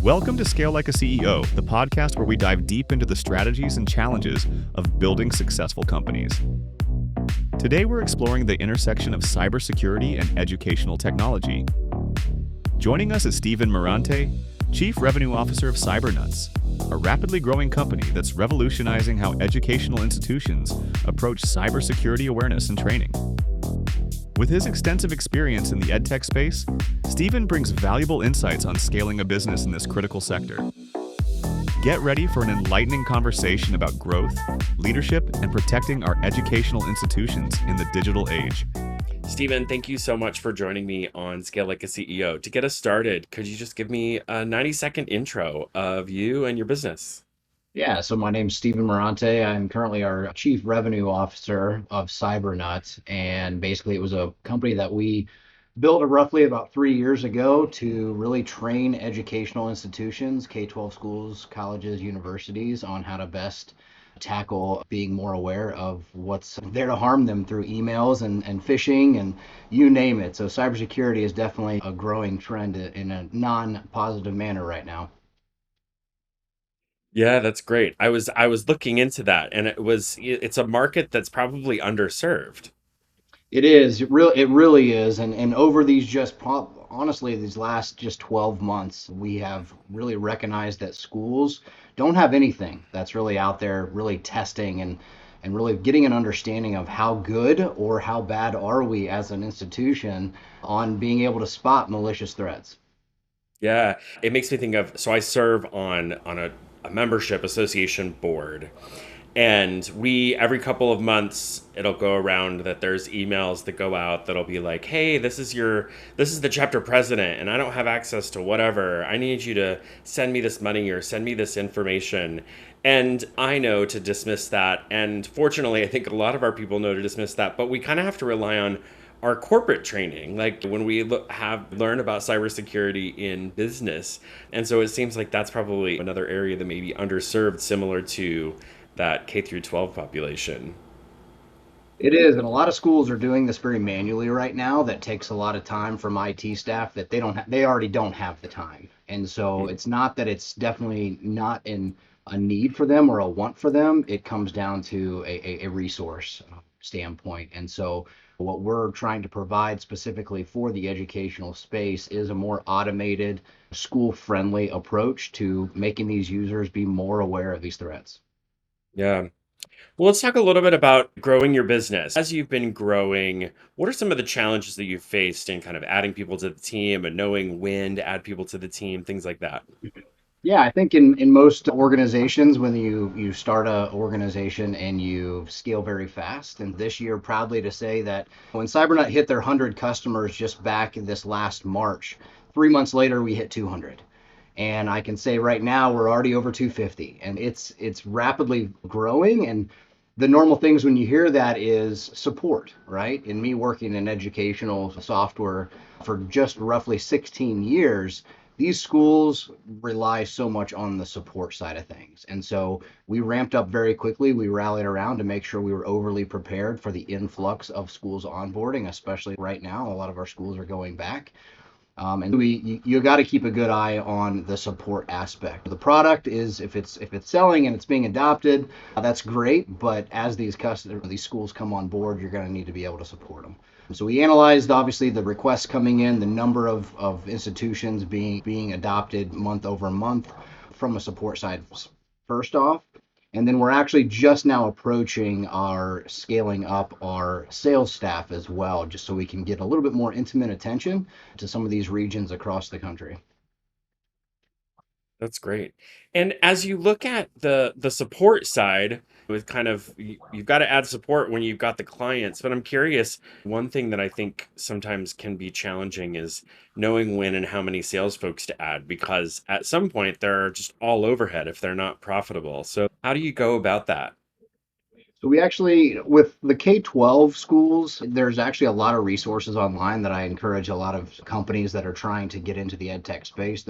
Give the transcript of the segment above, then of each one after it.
Welcome to Scale Like a CEO, the podcast where we dive deep into the strategies and challenges of building successful companies. Today, we're exploring the intersection of cybersecurity and educational technology. Joining us is Stephen Mirante, Chief Revenue Officer of CyberNut, a rapidly growing company that's revolutionizing how educational institutions approach cybersecurity awareness and training. With his extensive experience in the edtech space, Stephen brings valuable insights on scaling a business in this critical sector. Get ready for an enlightening conversation about growth, leadership, and protecting our educational institutions in the digital age. Stephen, thank you so much for joining me on Scale Like a CEO. To get us started, could you just give me a 90-second intro of you and your business? Yeah, so my name's Stephen Mirante. I'm currently our Chief Revenue Officer of CyberNut, and basically it was a company that we built roughly about 3 years ago to really train educational institutions, K-12 schools, colleges, universities, on how to best tackle being more aware of what's there to harm them through emails and phishing and you name it. So cybersecurity is definitely a growing trend in a non-positive manner right now. Yeah, that's great. I was looking into that, and it's a market that's probably underserved. It is. It really is. And over these honestly, these last just 12 months, we have really recognized that schools don't have anything that's really out there really testing and really getting an understanding of how good or how bad are we as an institution on being able to spot malicious threats. Yeah, it makes me think of, so I serve on a membership association board. And we, every couple of months, it'll go around that there's emails that go out that'll be like, hey, this is the chapter president, and I don't have access to whatever. I need you to send me this money or send me this information. And I know to dismiss that. And fortunately, I think a lot of our people know to dismiss that, but we kind of have to rely on our corporate training, like when we have learned about cybersecurity in business. And so it seems like that's probably another area that may be underserved, similar to that K through 12 population. It is, and a lot of schools are doing this very manually right now. That takes a lot of time from IT staff that they already don't have the time. And so Mm. it's not that it's definitely not in a need for them or a want for them. It comes down to a resource standpoint. And so what we're trying to provide specifically for the educational space is a more automated, school-friendly approach to making these users be more aware of these threats. Yeah. Well, let's talk a little bit about growing your business. As you've been growing, what are some of the challenges that you've faced in kind of adding people to the team and knowing when to add people to the team, things like that? Yeah, I think in most organizations, when you start a organization and you scale very fast, and this year proudly to say that when CyberNut hit their 100 customers just back in this last March, 3 months later we hit 200. And I can say right now we're already over 250, and it's rapidly growing. And the normal things when you hear that is support, right? And me working in educational software for just roughly 16 years, these schools rely so much on the support side of things. And so we ramped up very quickly. We rallied around to make sure we were overly prepared for the influx of schools onboarding, especially right now. A lot of our schools are going back. And you got to keep a good eye on the support aspect. The product is if it's selling and it's being adopted, that's great. But as these schools come on board, you're going to need to be able to support them. So we analyzed obviously the requests coming in, the number of institutions being adopted month over month from a support side first off. And then we're actually just now approaching our scaling up our sales staff as well, just so we can get a little bit more intimate attention to some of these regions across the country. That's great. And as you look at the support side, with kind of you've got to add support when you've got the clients, but I'm curious, one thing that I think sometimes can be challenging is knowing when and how many sales folks to add, because at some point they're just all overhead if they're not profitable. So how do you go about that? So we actually, with the K-12 schools, there's actually a lot of resources online that I encourage a lot of companies that are trying to get into the ed tech space.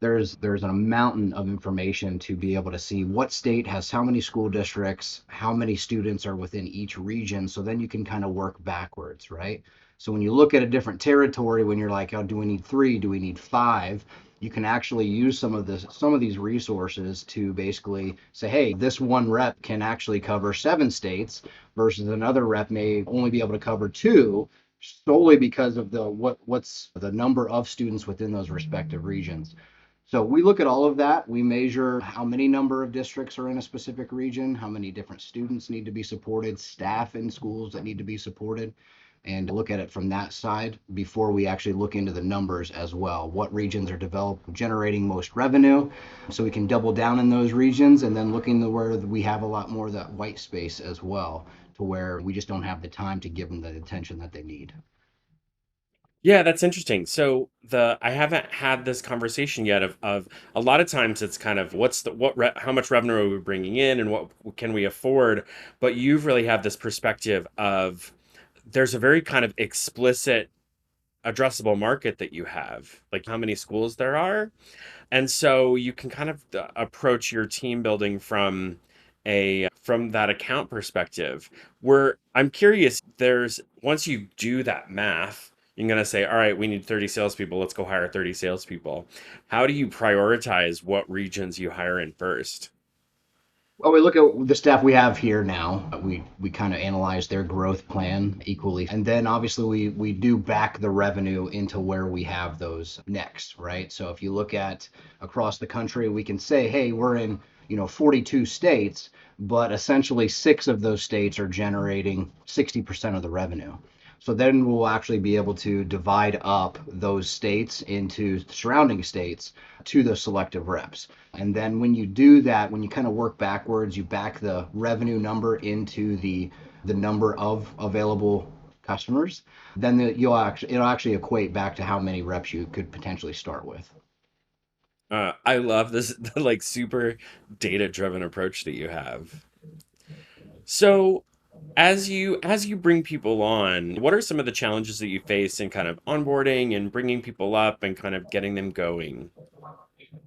There's a mountain of information to be able to see what state has how many school districts, how many students are within each region. So then you can kind of work backwards, right? So when you look at a different territory, when you're like, oh, do we need three? Do we need five? you can actually use some of these resources to basically say, hey, this one rep can actually cover 7 states versus another rep may only be able to cover two, solely because of what's the number of students within those respective regions. So we look at all of that. We measure how many number of districts are in a specific region, how many different students need to be supported, staff in schools that need to be supported, and look at it from that side before we actually look into the numbers as well. What regions are generating most revenue, so we can double down in those regions, and then looking to where we have a lot more of that white space as well, to where we just don't have the time to give them the attention that they need. Yeah, that's interesting. So the I haven't had this conversation yet of a lot of times it's kind of how much revenue are we bringing in and what can we afford, but you've really have this perspective of there's a very kind of explicit addressable market that you have, like how many schools there are. And so you can kind of approach your team building from that account perspective. Where I'm curious, there's once you do that math, you're gonna say, all right, we need 30 salespeople. Let's go hire 30 salespeople. How do you prioritize what regions you hire in first? Well, we look at the staff we have here now. We kind of analyze their growth plan equally, and then obviously we do back the revenue into where we have those next, right? So if you look at across the country, we can say, hey, we're in 42 states, but essentially 6 of those states are generating 60% of the revenue. So then we'll actually be able to divide up those states into surrounding states to the selective reps. And then when you do that, when you kind of work backwards, you back the revenue number into the number of available customers, then it'll actually equate back to how many reps you could potentially start with. I love this the like super data driven approach that you have. So as you bring people on, what are some of the challenges that you face in kind of onboarding and bringing people up and kind of getting them going?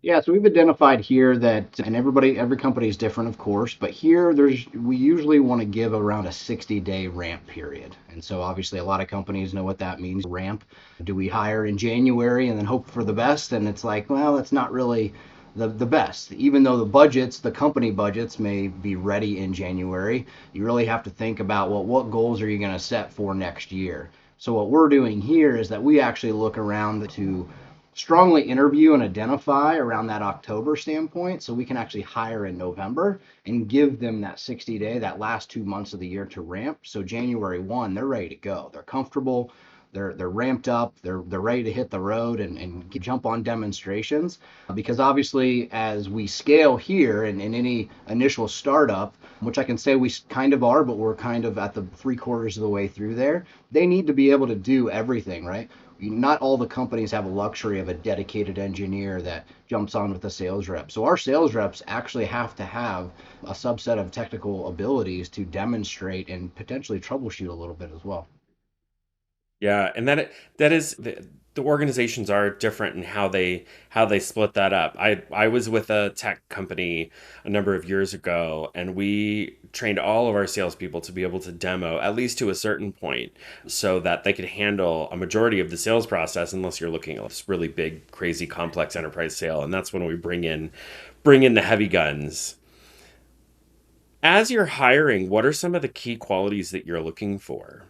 Yeah, so we've identified here that, and every company is different, of course, but here we usually want to give around a 60-day ramp period. And so obviously a lot of companies know what that means, ramp. Do we hire in January and then hope for the best? And it's like, well, that's not really the best. Even though the company budgets may be ready in January, you really have to think about, well, what goals are you going to set for next year? So what we're doing here is that we actually look around to strongly interview and identify around that October standpoint, so we can actually hire in November and give them that 60-day, that last 2 months of the year to ramp. So January 1, they're ready to go. They're comfortable. They're ramped up. They're ready to hit the road and jump on demonstrations. Because obviously, as we scale here and in any initial startup, which I can say we kind of are, but we're kind of at the 3/4 of the way through there, they need to be able to do everything, right? Not all the companies have a luxury of a dedicated engineer that jumps on with a sales rep. So our sales reps actually have to have a subset of technical abilities to demonstrate and potentially troubleshoot a little bit as well. Yeah, and that is the organizations are different in how they split that up. I was with a tech company a number of years ago, and we trained all of our salespeople to be able to demo at least to a certain point, so that they could handle a majority of the sales process, unless you're looking at this really big, crazy, complex enterprise sale, and that's when we bring in the heavy guns. As you're hiring, what are some of the key qualities that you're looking for?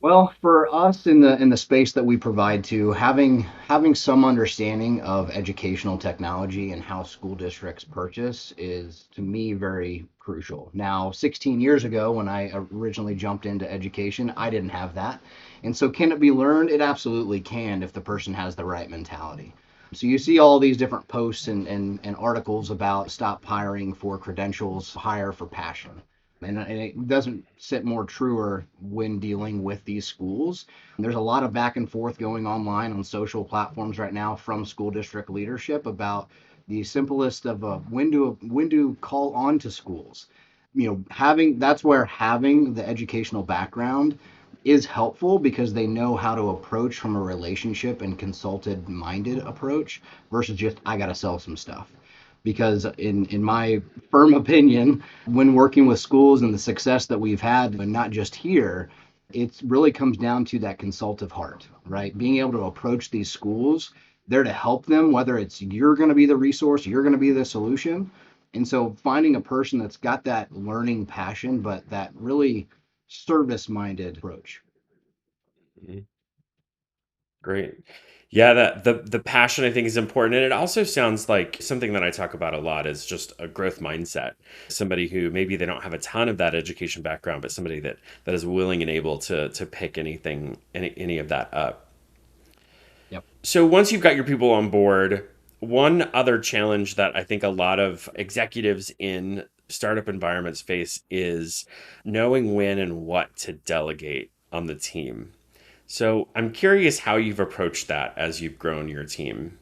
Well, for us in the space that we provide to, having some understanding of educational technology and how school districts purchase is to me very crucial. Now, 16 years ago when I originally jumped into education, I didn't have that. And so can it be learned? It absolutely can if the person has the right mentality. So you see all these different posts and articles about stop hiring for credentials, hire for passion. And it doesn't sit more truer when dealing with these schools. There's a lot of back and forth going online on social platforms right now from school district leadership about the simplest of when to call on to schools. Having that's where having the educational background is helpful because they know how to approach from a relationship and consulted minded approach versus just I got to sell some stuff. Because in my firm opinion, when working with schools and the success that we've had, and not just here, it really comes down to that consultative heart, right? Being able to approach these schools there to help them, whether it's you're going to be the resource, you're going to be the solution. And so finding a person that's got that learning passion, but that really service minded approach. Mhm. Great. Yeah, that the passion I think is important. And it also sounds like something that I talk about a lot is just a growth mindset. Somebody who maybe they don't have a ton of that education background, but somebody that is willing and able to pick any of that up. Yep. So once you've got your people on board, one other challenge that I think a lot of executives in startup environments face is knowing when and what to delegate on the team. So I'm curious how you've approached that as you've grown your team.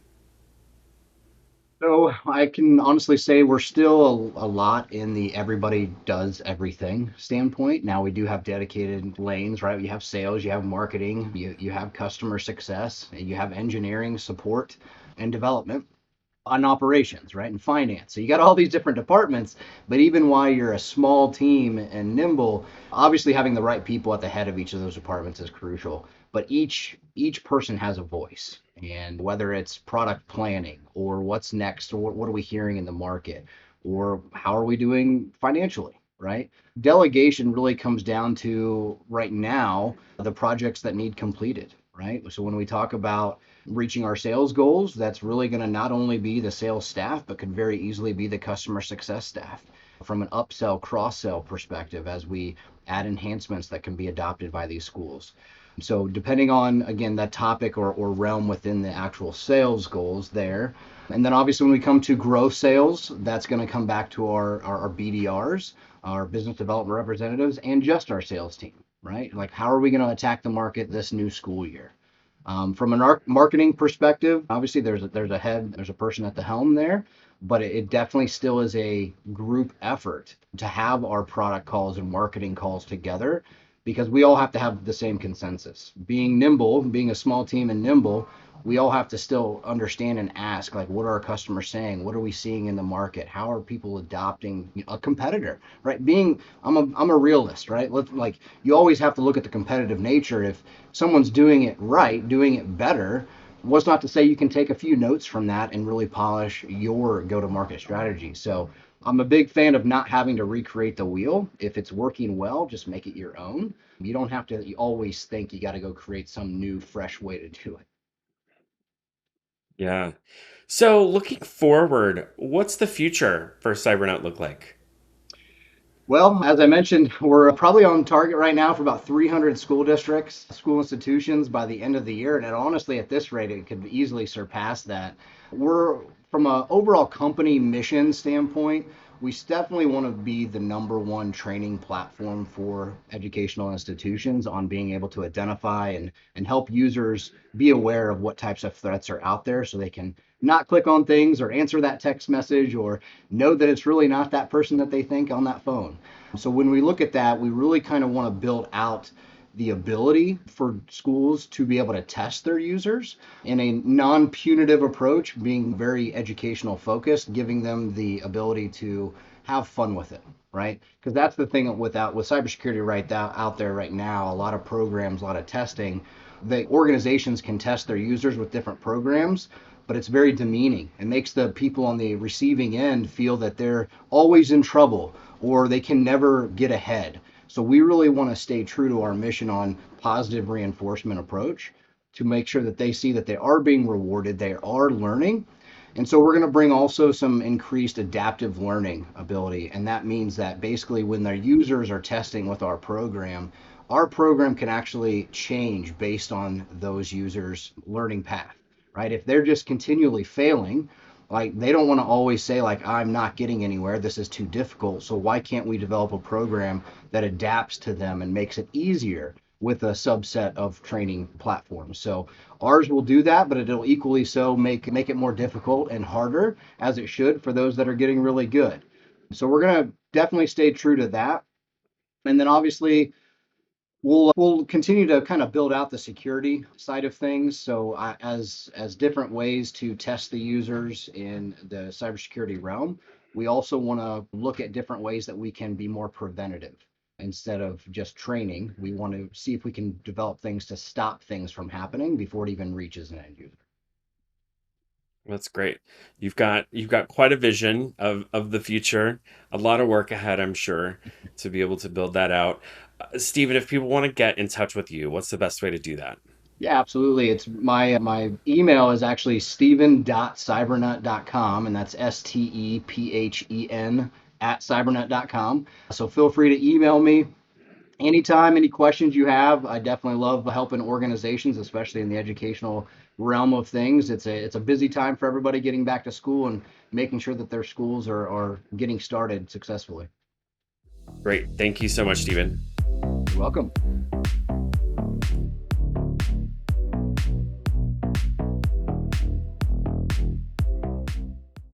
So I can honestly say we're still a lot in the everybody does everything standpoint. Now we do have dedicated lanes, right? You have sales, you have marketing, you have customer success, and you have engineering, support, and development on operations, right? And finance. So you got all these different departments, but even while you're a small team and nimble, obviously having the right people at the head of each of those departments is crucial. But each person has a voice. And whether it's product planning or what's next or what are we hearing in the market or how are we doing financially, right? Delegation really comes down to right now the projects that need completed, right? So when we talk about reaching our sales goals, that's really going to not only be the sales staff, but could very easily be the customer success staff from an upsell, cross sell perspective as we add enhancements that can be adopted by these schools. So, depending on, again, that topic or realm within the actual sales goals there. And then, obviously, when we come to growth sales, that's going to come back to our BDRs, our business development representatives, and just our sales team, right? Like, how are we going to attack the market this new school year? From a marketing perspective, obviously there's a head, there's a person at the helm there, but it definitely still is a group effort to have our product calls and marketing calls together because we all have to have the same consensus. Being nimble, being a small team and nimble, we all have to still understand and ask, like, what are our customers saying? What are we seeing in the market? How are people adopting a competitor, right? I'm a realist, right? Like, you always have to look at the competitive nature. If someone's doing it right, doing it better, was not to say you can take a few notes from that and really polish your go-to-market strategy. So I'm a big fan of not having to recreate the wheel. If it's working well, just make it your own. You don't have to you always think you got to go create some new, fresh way to do it. Yeah. So looking forward, what's the future for CyberNut look like? Well, as I mentioned, we're probably on target right now for about 300 school districts, school institutions by the end of the year. And honestly, at this rate, it could easily surpass that. We're, from an overall company mission standpoint, we definitely want to be the number one training platform for educational institutions on being able to identify and help users be aware of what types of threats are out there so they can not click on things or answer that text message or know that it's really not that person that they think on that phone. So when we look at that, we really kind of want to build out the ability for schools to be able to test their users in a non-punitive approach, being very educational focused, giving them the ability to have fun with it, right? Because that's the thing with cybersecurity out there right now. A lot of programs, a lot of testing. The organizations can test their users with different programs, but it's very demeaning. It makes the people on the receiving end feel that they're always in trouble or they can never get ahead. So we really want to stay true to our mission on positive reinforcement approach to make sure that they see that they are being rewarded, they are learning. And so we're going to bring also some increased adaptive learning ability. And that means that basically when their users are testing with our program can actually change based on those users' learning path, right? If they're just continually failing, like they don't want to always say like I'm not getting anywhere, this is too difficult, so why can't we develop a program that adapts to them and makes it easier with a subset of training platforms? So ours will do that, but it'll equally so make it more difficult and harder as it should for those that are getting really good. So we're going to definitely stay true to that. And then obviously we'll continue to kind of build out the security side of things. So as different ways to test the users in the cybersecurity realm, we also want to look at different ways that we can be more preventative instead of just training. We want to see if we can develop things to stop things from happening before it even reaches an end user. That's great. You've got quite a vision of the future. A lot of work ahead, I'm sure, to be able to build that out. Stephen, if people want to get in touch with you, what's the best way to do that? Yeah, absolutely. It's my email is actually steven.cybernut.com, and that's Stephen at cybernut.com. So feel free to email me anytime, any questions you have. I definitely love helping organizations, especially in the educational realm of things. It's a busy time for everybody getting back to school and making sure that their schools are getting started successfully. Great. Thank you so much, Stephen. You're welcome.